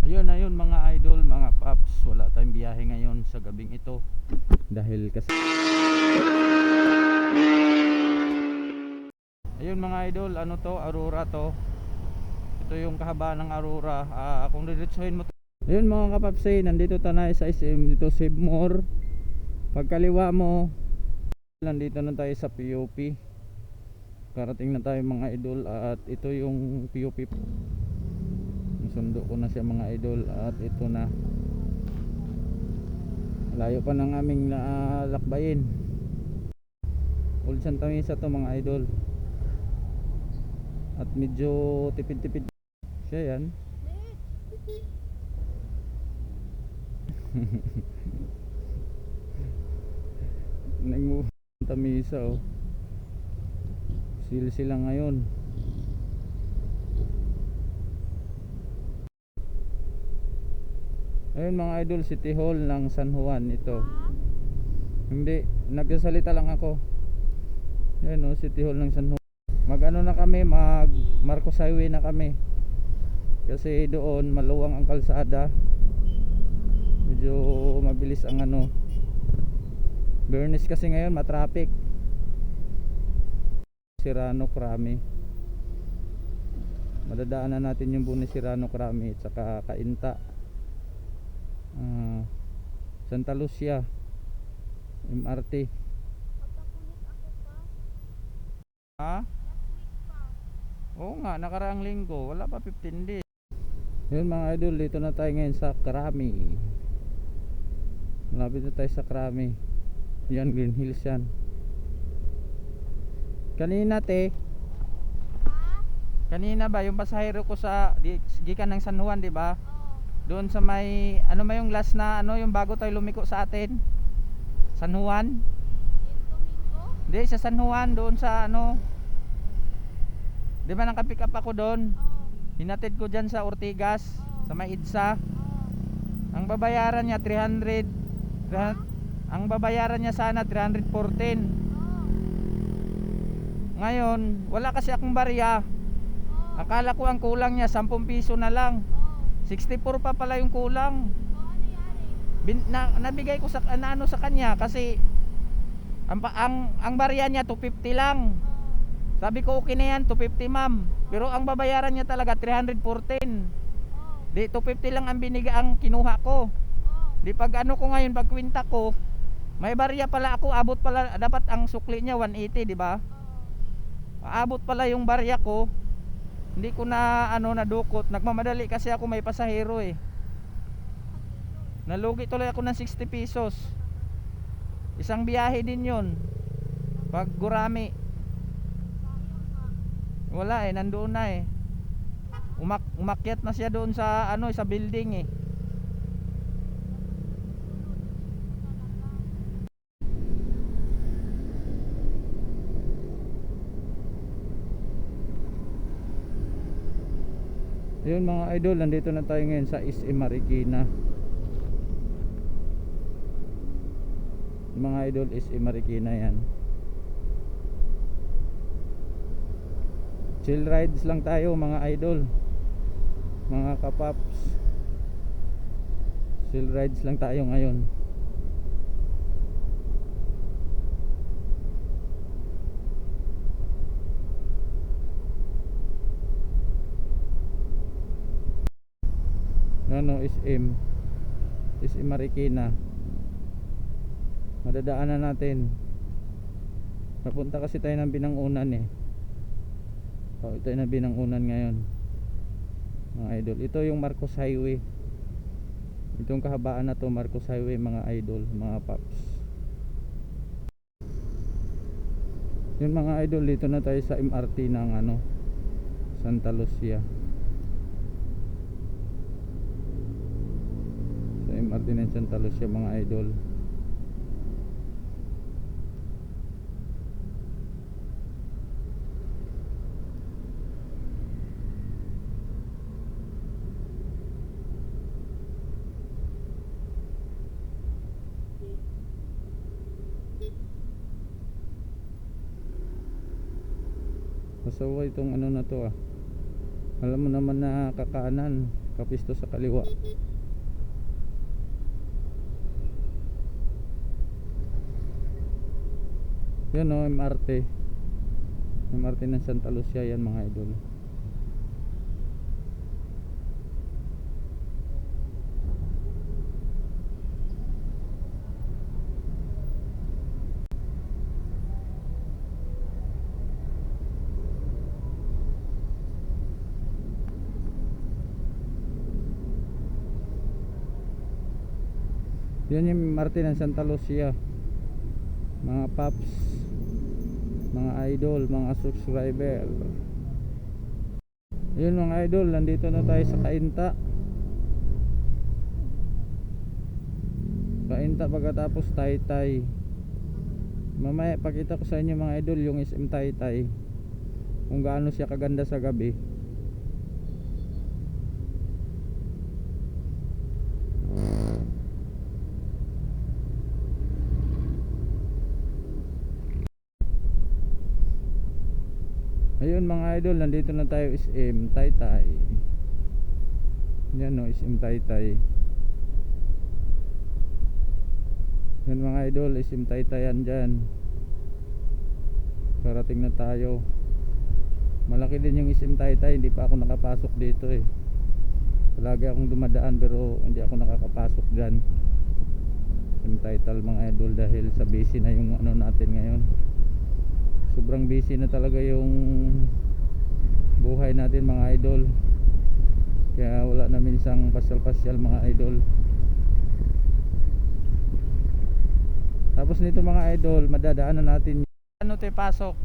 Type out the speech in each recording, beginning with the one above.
Ayun mga idol, mga paps, wala tayong biyahe ngayon sa gabing ito dahil kasi ayun mga idol, ano to, Aurora to. Ito yung kahabaan ng Aurora. Kung diretsuhin mo to. Ayun mga kapaps, nandito tayo sa SM dito, Save More. Pagkaliwa mo, nandito na tayo sa PUP. Karating na tayo mga idol, at ito yung PUP. Sundo ko na siya mga idol, at ito na. Layo pa ng aming lakbayin. Old Santa Mesa to mga idol. At medyo tipid-tipid siya yan. Nag-move Santa Mesa oh. Sila ngayon. Ayun mga idol, City Hall ng San Juan ito. Hindi, nagsasalita lang ako. Yan o, City Hall ng San Juan. Mag-ano na kami, mag Marcos Highway na kami. Kasi doon maluwang ang kalsada. Medyo mabilis ang ano. Biyernes kasi ngayon, matraffic. Sirano Crami. Madadaanan natin yung buong Sirano Crami at saka Cainta. Santa Lucia MRT. Ha? Oo nga, nakaraang linggo, wala pa 15 days. Yun mga idol, dito na tayo ngayon sa Crami. Malapit na tayo sa Crami. Yan, Green Hills yan. Kanina ba yung pasahero ko sa gikan ng San Juan, di ba? Doon sa may ano ba yung last na ano, yung bago tayo lumiko sa atin, San Juan. Hindi, sa San Juan, doon sa ano, di ba nakapick up ako doon? Hinatid ko dyan sa Ortigas, sa may EDSA. Ang babayaran niya 300. Ang babayaran niya sana 314. Ngayon wala kasi akong barya. Akala ko ang kulang niya 10 piso na lang. 64 pa pala yung kulang. Nabigay ko sa ano sa kanya kasi ang barya niya 250 lang. Sabi ko okay na yan, 250 ma'am. Pero ang babayaran niya talaga 314. Di 250 lang ang ang kinuha ko. Di pag ano ko ngayon, pag kwenta ko, may barya pala ako, abot pala dapat ang sukli niya 180, di ba? Abot pala yung barya ko. Hindi ko na ano nadukot. Nagmamadali kasi ako, may pasahero eh. Nalugi tuloy ako ng 60 pesos. Isang biyahe din yun. Pag Gurami. Wala eh, nandoon na eh. Umakyat na siya doon sa ano, sa building eh. Yun mga idol, nandito na tayo ngayon sa SM Marikina. Mga idol, SM Marikina yan. Chill rides lang tayo mga idol, mga kapaps. Chill rides lang tayo ngayon. Ano, SM Marikina. Madadaanan natin. Papunta kasi tayo ng Binangunan eh. Ito yung Binangunan ngayon mga idol. Ito yung Marcos Highway. Itong kahabaan na to, Marcos Highway mga idol, mga paps. Yun mga idol, dito na tayo sa MRT ng ano, Santa Lucia. Sa MRT ng Santa Lucia mga idol. Masawa itong ano na to ah. Alam mo naman na kakanan. Nakapisto sa kaliwa. Yan o, MRT ng Santa Lucia yan mga idol. Yan yung MRT ng Santa Lucia mga paps, mga idol, mga subscriber. Yun mga idol, nandito na tayo sa Cainta. Pagkatapos Taytay. Mamaya pakita ko sa inyo mga idol yung SM Taytay, kung gaano siya kaganda sa gabi. Ayun mga idol, nandito na tayo SM Taytay. Yan o, SM Taytay. Yan mga idol, SM Taytay yan dyan. Parating na tayo. Malaki din yung SM Taytay, hindi pa ako nakapasok dito eh. Palagi akong dumadaan pero hindi ako nakakapasok dyan. SM Taytay mga idol, dahil sa busy na yung ano natin ngayon. Sobrang busy na talaga yung buhay natin mga idol, kaya wala na minsang pasyal-pasyal mga idol. Tapos nito mga idol, madadaanan natin ano tayo pasok.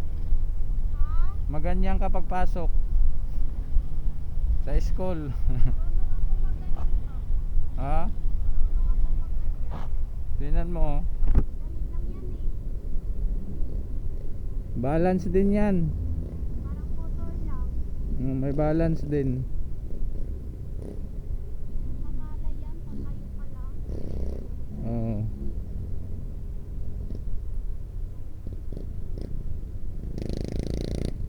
Maganyan kapag pasok sa school. Ha? Tingnan mo. Balance din yan. Parang motor lang. May balance din. Manala yan, patayo pa lang. Oo.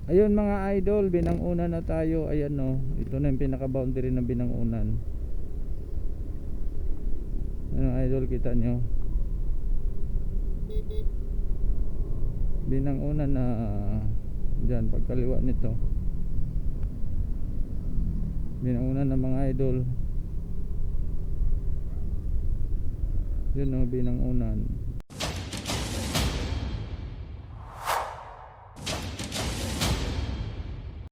Ayun mga idol, Binangunan na tayo. Ayan o, ito na yung pinaka boundary ng Binangunan. Ano idol, kita nyo Binangunan na dyan, pagkaliwa nito Binangunan na mga idol. Yun o, Binangunan.